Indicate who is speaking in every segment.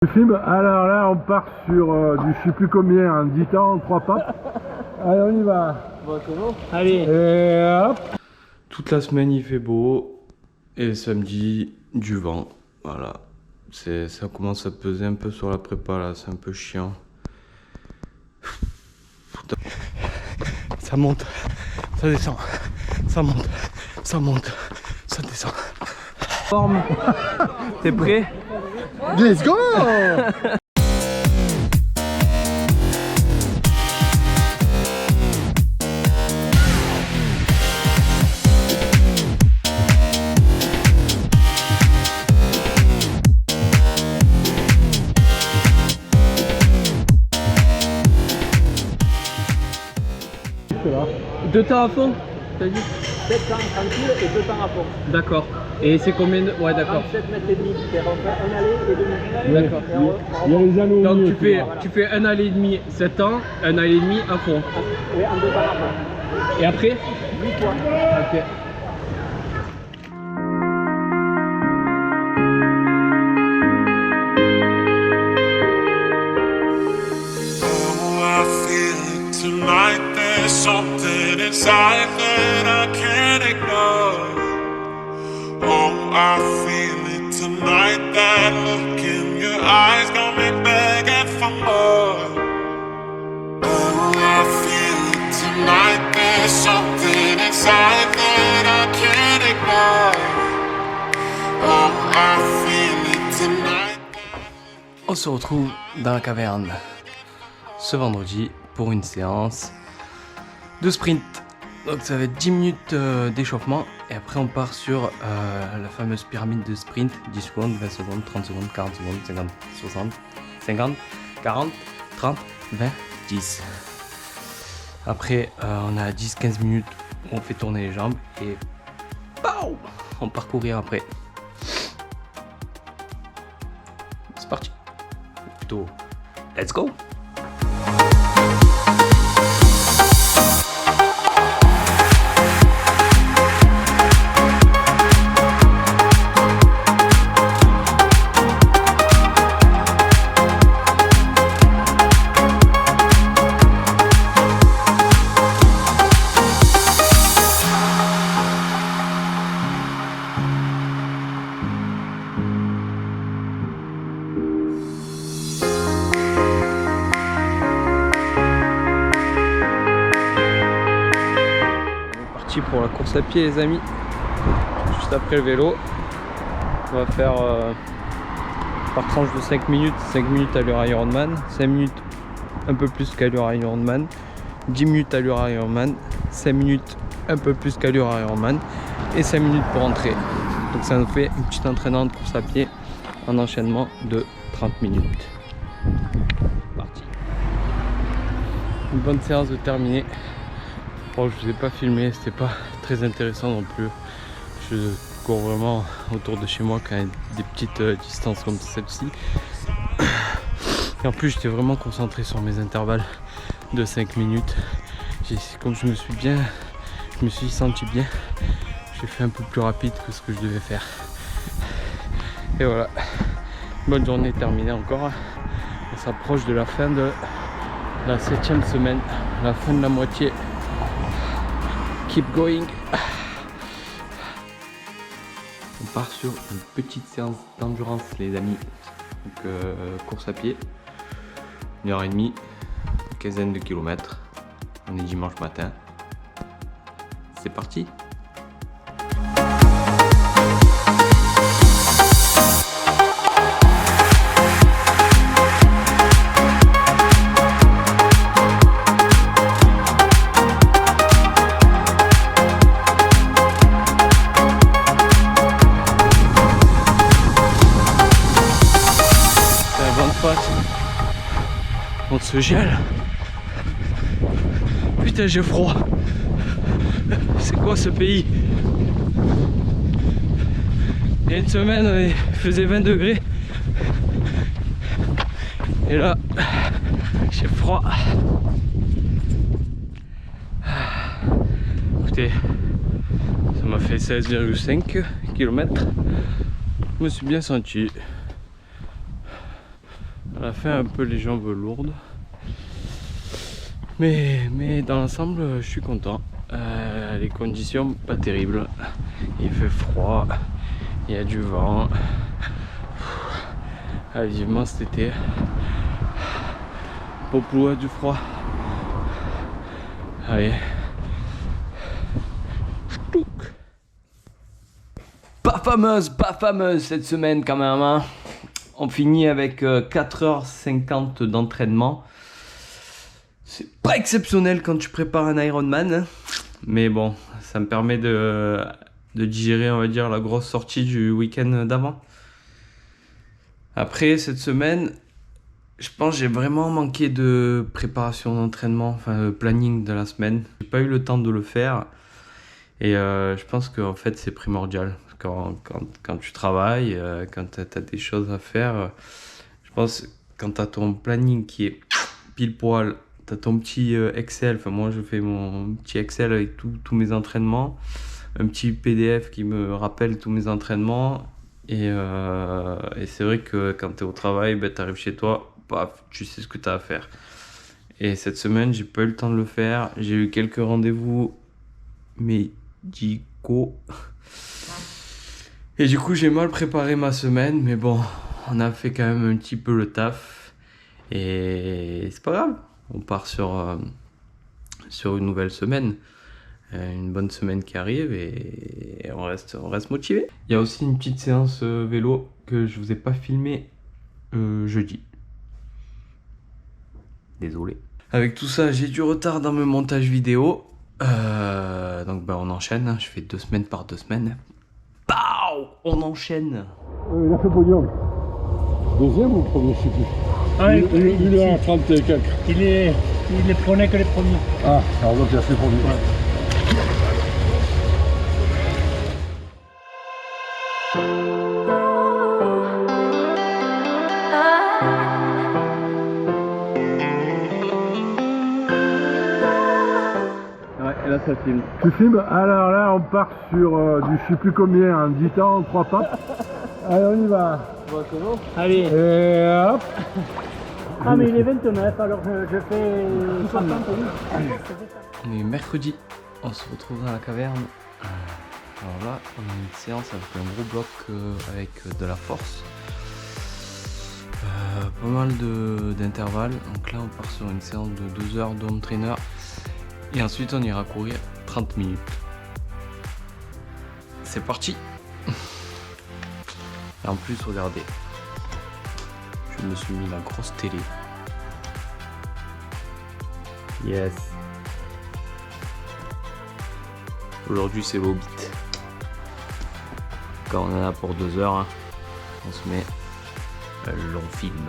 Speaker 1: Tu filmes. Alors là on part sur du je sais plus combien, hein, 10 temps, 3 papes. Allez on y va.
Speaker 2: Bon c'est bon. Allez.
Speaker 1: Et hop.
Speaker 3: Toute la semaine il fait beau et samedi du vent. Voilà. Ça commence à peser un peu sur la prépa là, c'est un peu chiant. Ça monte, ça descend, ça monte, ça monte, ça descend.
Speaker 2: Forme. T'es prêt?
Speaker 1: Let's go.
Speaker 2: Deux temps à fond, t'as dit?
Speaker 4: 7 temps tranquille et 2 temps à fond.
Speaker 2: D'accord. Et c'est combien de... Ouais d'accord.
Speaker 4: 37 mètres et demi, c'est un aller et demi.
Speaker 2: D'accord.
Speaker 1: Il y a les anneaux.
Speaker 2: Donc tu fais un aller et demi 7 ans, un aller et demi à fond.
Speaker 4: Oui, en 2 temps à fond.
Speaker 2: Et après?
Speaker 4: 8 fois.
Speaker 2: Ok.
Speaker 5: Tonight there's something inside that I can't ignore. Oh, I feel it tonight, that look in your eyes got me begging for more. Oh, I feel it tonight, there's something inside that I can't ignore. Oh, I feel it tonight.
Speaker 3: On se retrouve dans la caverne ce vendredi pour une séance de sprint. Donc ça va être 10 minutes d'échauffement et après on part sur la fameuse pyramide de sprint, 10 secondes, 20 secondes, 30 secondes, 40 secondes, 50, 60, 50, 40, 30, 20, 10. Après on a 10-15 minutes où on fait tourner les jambes et pow, on part courir après. C'est parti. Plutôt let's go.
Speaker 2: Pour la course à pied les amis, juste après le vélo on va faire par tranche de 5 minutes allure Ironman, 5 minutes un peu plus qu'allure Ironman, 10 minutes allure Ironman, 5 minutes un peu plus qu'allure Ironman et 5 minutes pour entrer. Donc ça nous fait une petite entraînement de course à pied en enchaînement de 30 minutes. Parti. Une bonne séance de terminer. Bon, je vous ai pas filmé, c'était pas très intéressant non plus. Je cours vraiment autour de chez moi quand il y a des petites distances comme celle-ci. Et en plus j'étais vraiment concentré sur mes intervalles de 5 minutes. Comme je me suis senti bien, j'ai fait un peu plus rapide que ce que je devais faire. Et voilà, bonne journée terminée encore. On s'approche de la fin de la 7e semaine, la fin de la moitié. Keep going. On part sur une petite séance d'endurance les amis. Donc course à pied, 1h30, une quinzaine de kilomètres. On est dimanche matin. C'est parti. On se gèle. Putain j'ai froid. C'est quoi ce pays? Il y a une semaine il faisait 20 degrés. Et là j'ai froid. Écoutez, ça m'a fait 16,5 km. Je me suis bien senti.
Speaker 3: À la fin, un peu les jambes lourdes. Mais dans l'ensemble, je suis content. Les conditions pas terribles. Il fait froid, il y a du vent. Vivement cet été. Popou a du froid. Allez. Pas fameuse cette semaine quand même. Hein. On finit avec 4h50 d'entraînement. C'est pas exceptionnel quand tu prépares un Ironman. Hein. Mais bon, ça me permet de digérer, on va dire, la grosse sortie du week-end d'avant. Après, cette semaine, je pense que j'ai vraiment manqué de préparation d'entraînement, enfin le planning de la semaine. J'ai pas eu le temps de le faire et je pense qu'en fait c'est primordial. Quand tu travailles, quand tu as des choses à faire, je pense que quand tu as ton planning qui est pile poil, tu as ton petit Excel, enfin moi je fais mon petit Excel avec tous mes entraînements, un petit PDF qui me rappelle tous mes entraînements. Et c'est vrai que quand tu es au travail, ben, tu arrives chez toi, paf, tu sais ce que tu as à faire. Et cette semaine, j'ai pas eu le temps de le faire. J'ai eu quelques rendez-vous médicaux. Et du coup, j'ai mal préparé ma semaine. Mais bon, on a fait quand même un petit peu le taf. Et c'est pas grave. On part sur une nouvelle semaine. Une bonne semaine qui arrive et on reste motivé. Il y a aussi une petite séance vélo que je vous ai pas filmé jeudi. Désolé. Avec tout ça, j'ai du retard dans mes montages vidéo. Donc bah on enchaîne, hein. Je fais 2 semaines par 2 semaines. Pow, on enchaîne.
Speaker 1: Il a fait podium. Deuxième ou premier, je sais plus.
Speaker 4: Ah,
Speaker 1: il est à 30 et quelques.
Speaker 4: Il est prenait que les premiers.
Speaker 1: Ah, alors donc il a fait premier. Ouais.
Speaker 2: Là ça filme.
Speaker 1: Tu filmes? Alors là on part sur du je sais plus combien, un 10 temps, 3 papes. Allez on y va.
Speaker 2: Bon, c'est bon.
Speaker 4: Allez.
Speaker 1: Et hop.
Speaker 4: Ah mais il est 29, alors je fais 60 oui.
Speaker 3: On est mercredi, on se retrouve dans la caverne. Alors là, on a une séance avec un gros bloc avec de la force. Pas mal d'intervalles. Donc là, on part sur une séance de 2 heures d'home trainer. Et ensuite, on ira courir 30 minutes. C'est parti. Et en plus, regardez. Je me suis mis la grosse télé. Yes. Aujourd'hui, c'est l'Hobbit. Quand on en a pour 2 heures, hein, on se met un long film.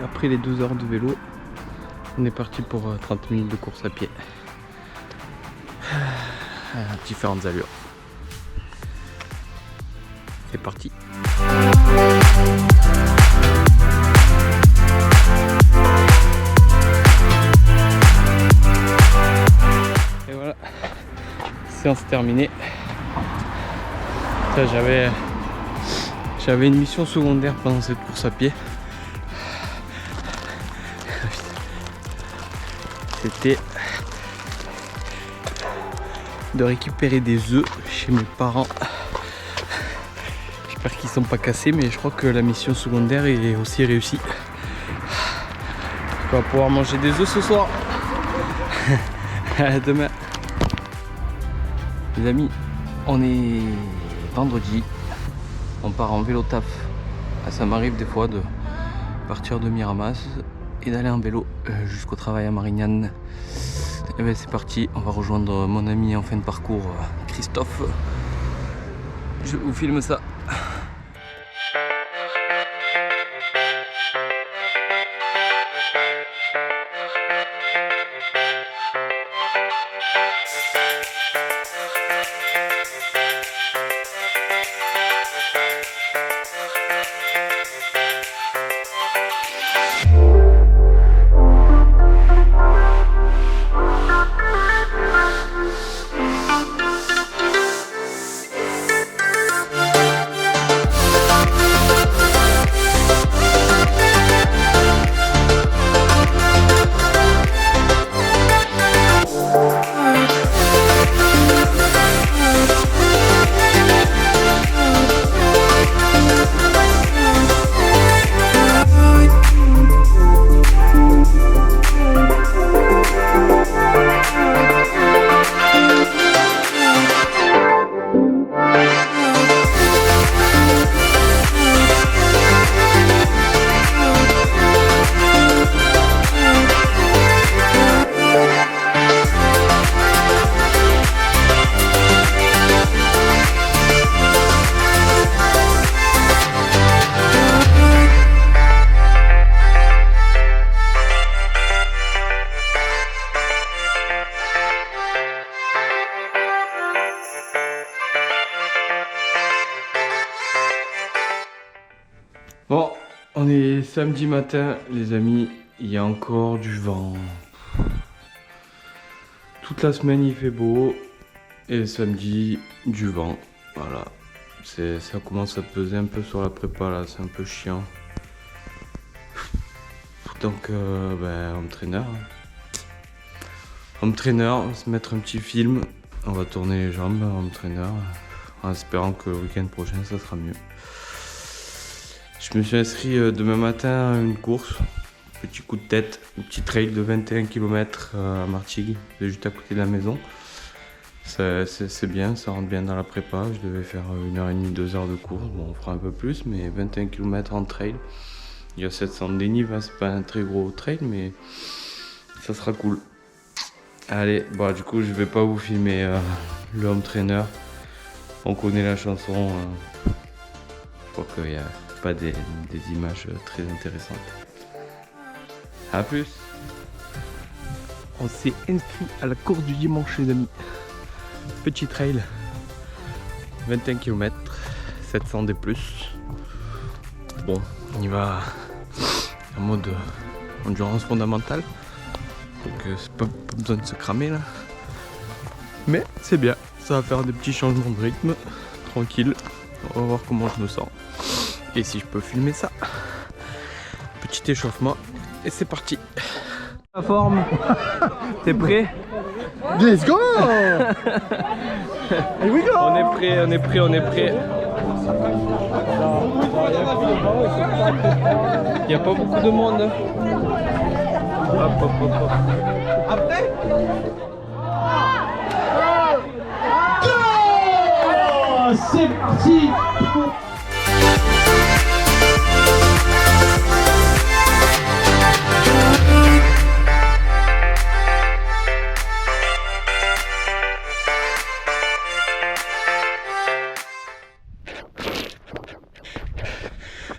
Speaker 3: Après les 2 heures de vélo, on est parti pour 30 minutes de course à pied. À différentes allures. C'est parti. Et voilà, séance terminée. Ça, j'avais une mission secondaire pendant cette course à pied. C'était de récupérer des œufs chez mes parents. J'espère qu'ils sont pas cassés, mais je crois que la mission secondaire est aussi réussie. On va pouvoir manger des œufs ce soir. À demain. Les amis, on est vendredi, on part en vélo taf. Ça m'arrive des fois de partir de Miramas et d'aller en vélo jusqu'au travail à Marignane. Et bien c'est parti, on va rejoindre mon ami en fin de parcours, Christophe. Je vous filme ça. Bon, on est samedi matin, les amis, il y a encore du vent. Toute la semaine il fait beau, et samedi, du vent. Voilà, ça commence à peser un peu sur la prépa là, c'est un peu chiant. Donc, home trainer. Home trainer, on va se mettre un petit film, on va tourner les jambes, home trainer, en espérant que le week-end prochain ça sera mieux. Je me suis inscrit demain matin à une course, petit coup de tête, un petit trail de 21 km à Martigues, juste à côté de la maison. C'est bien, ça rentre bien dans la prépa, je devais faire 1h30, 2 heures de course, bon on fera un peu plus, mais 21 km en trail. Il y a 700 de dénive, hein, c'est pas un très gros trail, mais ça sera cool. Allez, bon du coup je vais pas vous filmer le home trainer, on connaît la chanson, je crois qu'il y a pas des images très intéressantes. A plus. On s'est inscrit à la course du dimanche les amis. Petit trail, 21 km, 700 des plus. Bon, on y va en mode endurance fondamentale. Donc c'est pas besoin de se cramer là. Mais c'est bien, ça va faire des petits changements de rythme. Tranquille, on va voir comment je me sens. Et si je peux filmer ça. Petit échauffement. Et c'est parti. La forme. T'es prêt?
Speaker 1: Let's go. Here we go.
Speaker 3: On est prêt, on est prêt, on est prêt. Il n'y a pas beaucoup de monde. Hop, hop, hop, hop. Après
Speaker 4: C'est parti.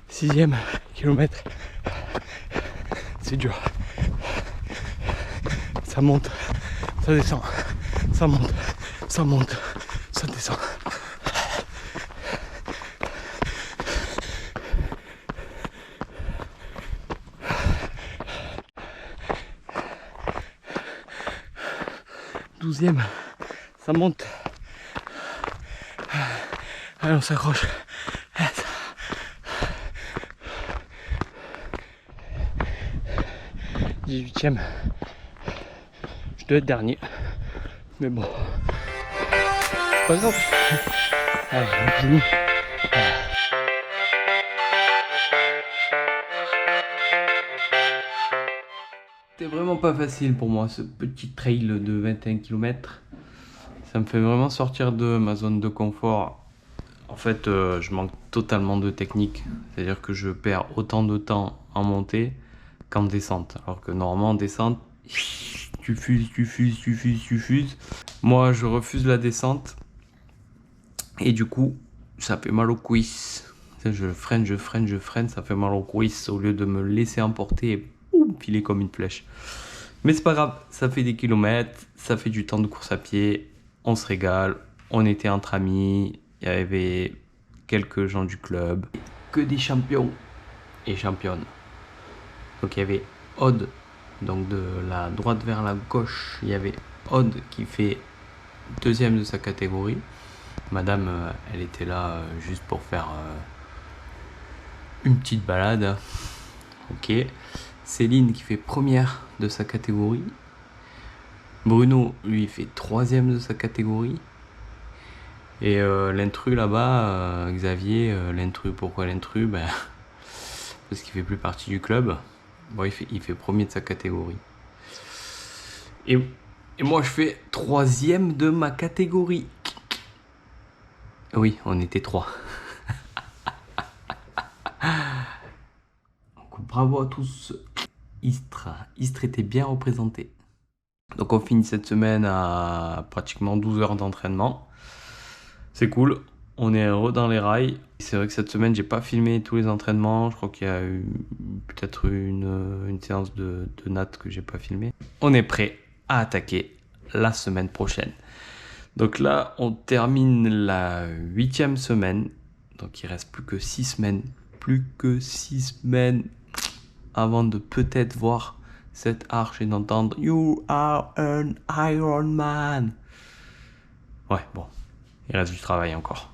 Speaker 3: Sixième kilomètre, c'est dur. Ça monte, ça descend, ça monte, ça monte, ça descend. Douzième, ça monte. Allez, on s'accroche. 18ème, je dois être dernier, mais bon, pas grave. Allez, on finit. C'était vraiment pas facile pour moi ce petit trail de 21 km. Ça me fait vraiment sortir de ma zone de confort En fait, je manque totalement de technique. C'est-à-dire que je perds autant de temps en montée qu'en descente. Alors que normalement en descente, tu fuses. Moi, je refuse la descente. Et du coup, ça fait mal aux cuisses. Je freine, ça fait mal aux cuisses au lieu de me laisser emporter et boum, filer comme une flèche. Mais c'est pas grave, ça fait des kilomètres, ça fait du temps de course à pied, on se régale, on était entre amis, il y avait quelques gens du club, que des champions et championnes. Donc il y avait Aude, donc de la droite vers la gauche, il y avait Aude qui fait deuxième de sa catégorie. Madame, elle était là juste pour faire une petite balade. Ok. Céline qui fait première de sa catégorie. Bruno, lui, fait troisième de sa catégorie. Et l'intrus là-bas, Xavier, l'intrus, pourquoi l'intrus? Ben, parce qu'il fait plus partie du club. Bon, il fait premier de sa catégorie. Et moi, je fais troisième de ma catégorie. Oui, on était 3. Donc, bravo à tous. Istres était bien représenté. Donc on finit cette semaine à pratiquement 12 heures d'entraînement. C'est cool, on est heureux dans les rails. C'est vrai que cette semaine, j'ai pas filmé tous les entraînements. Je crois qu'il y a eu peut-être une séance de natte que j'ai pas filmé. On est prêt à attaquer la semaine prochaine. Donc là, on termine la 8e semaine. Donc il reste plus que 6 semaines. Plus que 6 semaines avant de peut-être voir cette arche et d'entendre You are an Iron Man. Ouais, bon, il reste du travail encore.